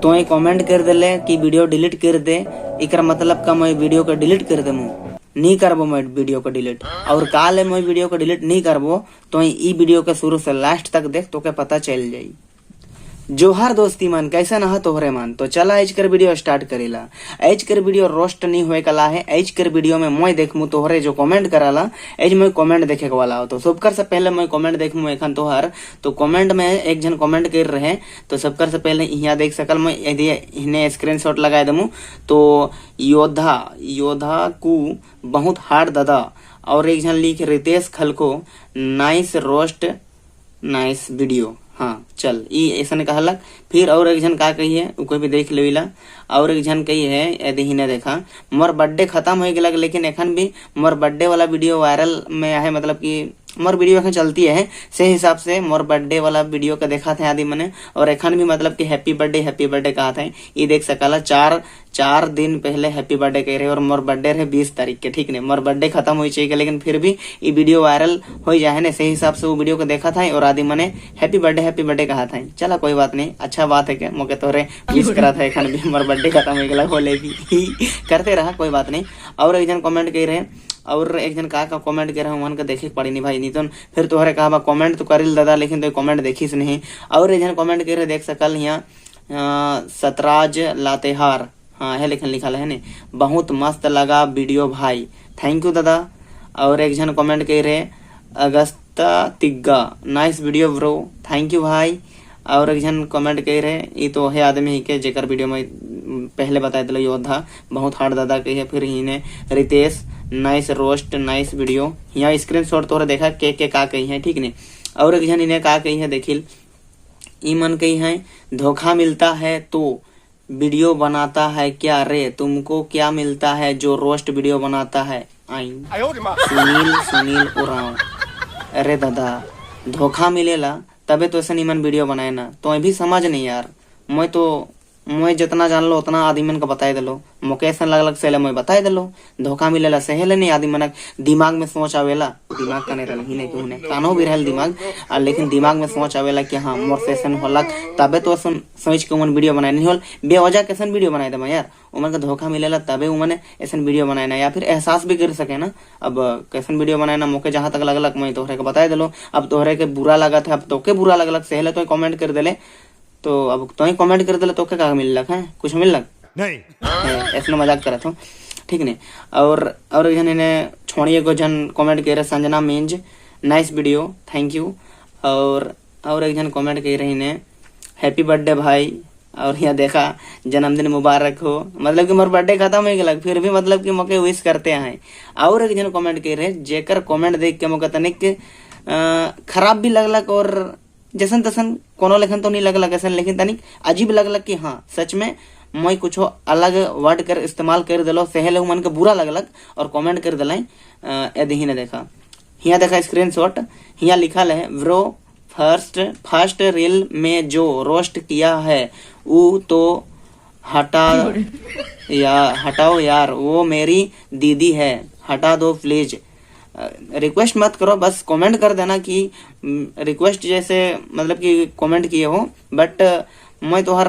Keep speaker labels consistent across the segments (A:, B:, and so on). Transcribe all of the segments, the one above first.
A: तो ये कमेंट कर देले कि वीडियो डिलीट कर दे, इकर मतलब का मैं वीडियो को डिलीट कर देमु, नहीं करबो मैं वीडियो को डिलीट। और काल मैं वीडियो को डिलीट नहीं करबो तो ई वीडियो के शुरू से लास्ट तक देख तो के पता चल जाई। जोहार दोस्ती मन, कैसे नहा तोहरे मन। तो चला आज कर वीडियो स्टार्ट करेला। आज कर वीडियो रोस्ट नहीं होए कला है। आज कर वीडियो में मैं देखमु तोहरे जो कमेंट कराला, आज मैं कमेंट देखे के वाला हो। तो सबकर से पहले मैं कमेंट देखमु एखन तोहर। तो कमेंट में एक जन कमेंट कर रहे, तो सबकर से पहले यहाँ देख सकल मैं इन्हें स्क्रीनशॉट लगा दमु। तो योद्धा को बहुत हार्ड दादा, और एक जन लिख रितेश खलको नाइस रोस्ट नाइस वीडियो। हाँ चल ई ऐसा कहलक। फिर और एक जन का कही है कोई भी देख लेला। और एक जन कही है यदि ही ने देखा, मोर बर्थडे खत्म हो गया लेकिन एखन भी मोर बर्थडे वाला वीडियो वायरल में है, मतलब कि मोर वीडियो एखन चलती है। से हिसाब से मोर बर्थडे वाला वीडियो का देखा था आदि मने, और एखन भी मतलब कि हैप्पी बर्थडे कहा था। ये देख सकला चार दिन पहले हैप्पी बर्थडे कह रहे, और मोर बर्थडे रहे 20 तारीख के, ठीक ने। मोर बर्थडे खत्म हो चाहिए लेकिन फिर भी ये वीडियो वायरल हो जाए ना, से हिसाब से वो वीडियो को देखा था और आदि मने हैप्पी बर्थडे कहा था। चला कोई बात नहीं, अच्छा बात है क्या मौके तोरे विश करा था एखन भी मोर बर्थडे खत्म हो गया होले भी करते रहा, कोई बात नहीं। और एक जन कमेंट कह रहे, और एक जन का कमेंट कर रहा हूँ के देखे पड़ी नहीं भाई, नहीं तो फिर तोहरे कहा कमेंट तो करिल दादा लेकिन तो कमेंट देखीस नहीं। और एक जन कमेंट कर रहे देख सकल यहाँ सतराज लातेहार, हाँ है लेकिन लिखा है ने, बहुत मस्त लगा वीडियो भाई, थैंक यू दादा। और एक जन कमेंट कर रहे Augusta Tigga nice video bro, thank you भाई। और एक जन कमेंट कर रहे ये तो है आदमी ही के जेकर वीडियो में पहले बताए दिलो योद्धा बहुत हार्ड दादा के है। फिर ही ने Ritesh nice roast nice video, यहाँ स्क्रीनशॉट तोरा देखा के का कही है, ठीक ने। और एक जन इन्हें का कही है देखिल, ई मन कही है धोखा मिलता है तो वीडियो बनाता है क्या रे, तुमको क्या मिलता है जो रोस्ट वीडियो बनाता है। आई सुनील उराव, अरे दादा धोखा मिलेला तबे तो ऐसा निमन वीडियो बनाए ना, तो भी समझ नहीं यार। मैं जितना जान लो उतना आदमी का बताए दिलो, मोके ऐसा लगलक से मैं बताए दिलो। धोखा मिलेला सहेले नहीं, आदमी मन दिमाग में सोच आवेला, दिमाग का नहीं रहल ही नहीं कहूने कानो भी रहल दिमाग, लेकिन दिमाग में सोच आवेला कि हाँ मोर सेशन होलक तबे तो सोच के उमन वीडियो बनाए, नहीं होल बेवजह कैसन वीडियो बनाए दे यार। उमन का धोखा मिलेला तबे उमन ऐसा वीडियो बनाए ना, या फिर एहसास भी कर सके ना। अब कैसन वीडियो बनाए ना, मोके जहां तक लगलक मैं तोहरे के बताए दिलो। अब तोहरे के बुरा लगा था, अब तोके बुरा लगलक सहेले तो कमेंट कर दिले, तो अब तो ही कमेंट कर दिले तो क्या मिललक है, कुछ मिललक नहीं, ऐसा मजाक करा था, ठीक नहीं। और एक जन इन्हें छोड़िए को जन कमेंट कर रहे Sanjana Minz nice video thank you. और एक जन कमेंट कर रहे इन्हें हैप्पी बर्थडे भाई, और यहाँ देखा जन्मदिन मुबारक हो, मतलब कि मोर बर्थडे खत्म हो गया फिर भी मतलब कि मौके विश करते हैं। और एक जन कमेंट कर रहे जेकर कमेंट देख के मौका तनिक खराब भी लगलक, और जैसन तसन कोनो लेखन तो नहीं लगलक ऐसा, लेकिन तनिक अजीब लगलक कि हाँ सच में मैं कुछ अलग वर्ड कर इस्तेमाल कर दिलो, सहेले मन के बुरा लगलक और कमेंट कर दिलाई। यदि ही ने देखा, यहाँ देखा स्क्रीनशॉट, यहाँ लिखा है ब्रो फर्स्ट रील में जो रोस्ट किया है वो तो हटाओ यार, वो मेरी दीदी है, हटा दो प्लीज। रिक्वेस्ट मत करो, बस कमेंट कर देना कि रिक्वेस्ट जैसे मतलब कि कमेंट किए हो, बट मैं तो हर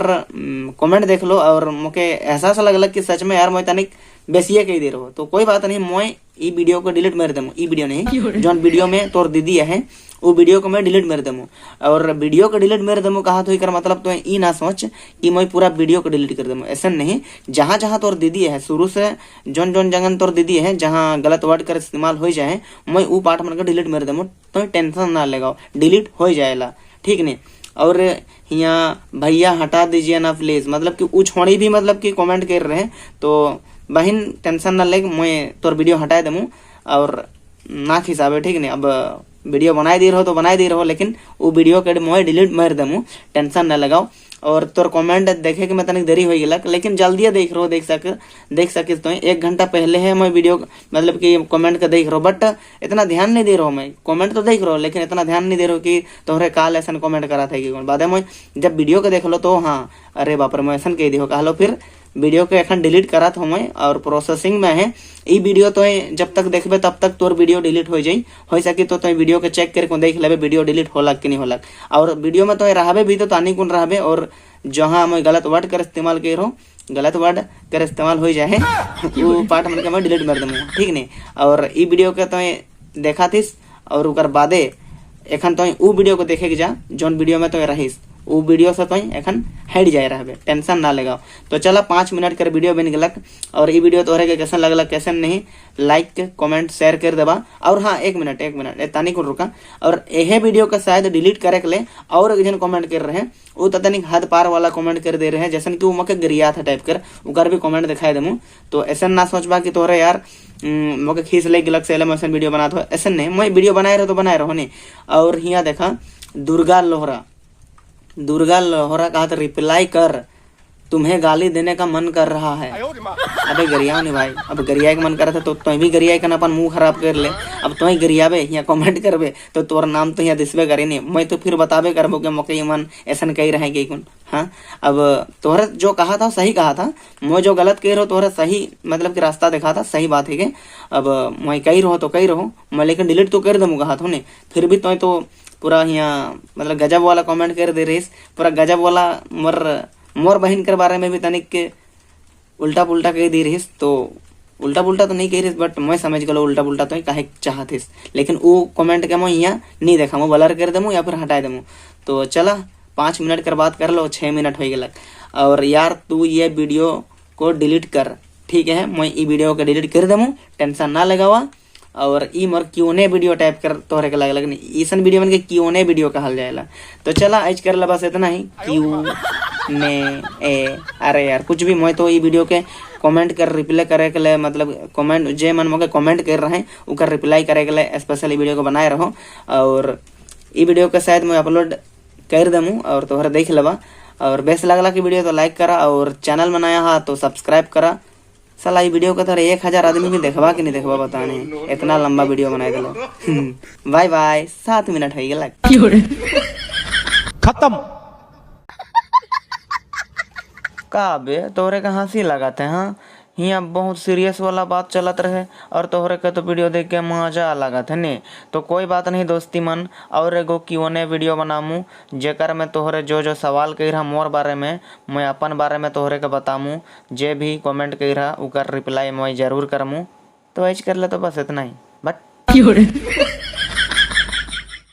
A: कमेंट देख लो और मुझे एहसास लगलक कि सच में यार मैं तनिक बेसिए कही दे रहो, तो कोई बात नहीं, मैं ई वीडियो को डिलीट मार दूँ। ई वीडियो नहीं जो वीडियो में तोर दीदी है वो वीडियो को मैं डिलीट मार दूँ, और वीडियो को डिलीट मार दूँ कहा तो कर मतलब तो ई ना सोच कि मैं पूरा वीडियो को डिलीट कर दूँ, ऐसा नहीं। जहाँ जहाँ तोर दीदी है शुरू से जोन जगह तोर दीदी है जहाँ गलत वर्ड कर इस्तेमाल हो जाए, मैं वो पार्ट मन डिलीट मार दूँ, तो टेंशन ना लगाओ, डिलीट हो जाएगा, ठीक नहीं। और यहाँ भैया हटा दीजिए ना प्लीज, मतलब कि वो छोड़ी भी मतलब कि कमेंट कर रहे हैं, तो बहन टेंशन ना ले, मैं तोर वीडियो हटाए दूँ और ना खिसाबे, ठीक नहीं। अब वीडियो बनाए दे रहो तो बनाए दे रहो, लेकिन वो वीडियो के मैं डिलीट मार दूँ, टेंशन ना लगाओ। और तोर कमेंट देखे कि मैं तनिक देरी हो गया, लेकिन जल्दी देख रहो, देख सके तो 1 घंटा पहले है मैं वीडियो मतलब कि कमेंट का देख रहा हूँ, बट इतना ध्यान नहीं दे रहा हूँ। मैं कमेंट तो देख रहा हूँ लेकिन इतना ध्यान नहीं दे रहा हूँ कि तोहरे काल ऐसा कमेंट करा था कि बाद में जब वीडियो को देख लो तो हाँ अरे बाप रे मैं ऐसा कह दियो कह लो, फिर वीडियो को एखन डिलीट करत हूँ मैं और प्रोसेसिंग में है। ई वीडियो तो जब तक देखबे तब तक तोर वीडियो डिलीट हो जाई, हो सके तो वीडियो के चेक करके देख लेबे वीडियो डिलीट होलक कि नहीं होलक। और वीडियो में तो रहबे भी तो तानी कुन रहबे, और जहाँ मैं गलत वर्ड कर इस्तेमाल कर रहा हूँ, गलत वर्ड कर इस्तेमाल हो जाए वो पार्ट मन के मैं डिलीट कर दूँ, ठीक नहीं। और ई वीडियो के तो देखा थीस और उकर बादे एखन तो ऊ वीडियो को देखे जा जोन वीडियो में तो रहीस वो वीडियो से तो एखन हट जाए रहे, टेंशन ना लगाओ। तो चला 5 मिनट कर वीडियो बन गलक और ये वीडियो तोहरे के कैसन लगल कैसन नहीं लाइक कमेंट शेयर कर देबा। और हाँ एक मिनट तानी को रुका, और यह वीडियो का शायद डिलीट करे के लिए और एक जन कमेंट कर रहे हैं, वो तनिक हद पार वाला कमेंट कर दे रहे हैं जैसन कि वो मके गरिया था टाइप कर, उकर भी कमेंट दिखाई देमू। तो ऐसा ना सोचबा कि तोहरे यार मके खींच ले गलक से ऐसा वीडियो बना दो, ऐसा नहीं, मैं वीडियो बनाए रहो तो बनाए रहो नहीं। और यहाँ देखा दुर्गा लोहरा कहा था रिप्लाई कर, तुम्हें गाली देने का मन कर रहा है। अबे गरिया नहीं भाई, अब गरिया का मन कर रहा था तो तुम भी गरिया का अपन मुंह खराब कर ले। अब तुम गरियाबे यहाँ कमेंट करबे तो तोर नाम तो यहाँ दिसबे करे नहीं, मैं तो फिर बताबे करबो के मकई मन ऐसा कही रहेंगे कौन। हाँ अब तोहरा जो कहा था सही कहा था, मैं जो गलत कह रहा हूँ तोहरा सही मतलब कि रास्ता दिखा था, सही बात है कि अब मैं कही रहो तो कही रहो मैं, लेकिन डिलीट तो कर दूंगा हाथों ने, फिर भी तो पूरा यहाँ मतलब गजब वाला कमेंट कर दे रही, पूरा गजब वाला मोर बहन के बारे में भी तनिक के उल्टा पुल्टा कह दी रहीस। तो उल्टा पुल्टा तो नहीं कह रही बट मैं समझ गलो उल्टा पुल्टा तो कहे चाहतीस, लेकिन वो कमेंट के मैं यहाँ नहीं देखा, मैं ब्लर कर दूँ या फिर हटा दूँ। तो चला 5 मिनट कर बात कर लो, 6 मिनट हो गलक। और यार तू ये वीडियो को डिलीट कर, ठीक है, मैं ये वीडियो को डिलीट कर दूँ, टेंशन ना लगावा। और ई मोर क्यों वीडियो टाइप कर तोहरे के लग नहीं ईसन वीडियो बन के क्यों वीडियो कहल जाएला। तो चला आज कर ला बस इतना ही, क्यों ने ए अरे यार कुछ भी, मैं तो ये वीडियो के कमेंट कर रिप्लाई करे के लिए मतलब कमेंट जे मन मोके कमेंट कर रहे हैं उकर रिप्लाई करे के लिए स्पेशल वीडियो को बनाए रहो। और ये वीडियो के शायद मैं अपलोड कर दूँ और तोहरा देख लेवा। और बेस्ट लगला की वीडियो तो लाइक करा और चैनल बनाया हा तो सब्सक्राइब करा। साला ये वीडियो का तो 1000 आदमी भी देखवा कि नहीं देखवा बता नहीं, इतना लंबा वीडियो बनाए दिलो। बाय बाय, 7 मिनट हो गया
B: खत्म।
A: का बे तोहरे का हंसी लगाते हैं, हाँ यहाँ बहुत सीरियस वाला बात चलत रहे और तोहरे के तो वीडियो देख के मजा लागत है ने। तो कोई बात नहीं दोस्ती मन, और एगो Q&A वीडियो बनामू जेकर में तोहरे जो जो सवाल कही रहा मोर बारे में, मैं अपन बारे में तोहरे के बतामू, जे भी कमेंट कही रहा उकर रिप्लाई मैं जरूर करमू। तो ऐज कर ले तो बस इतना ही बट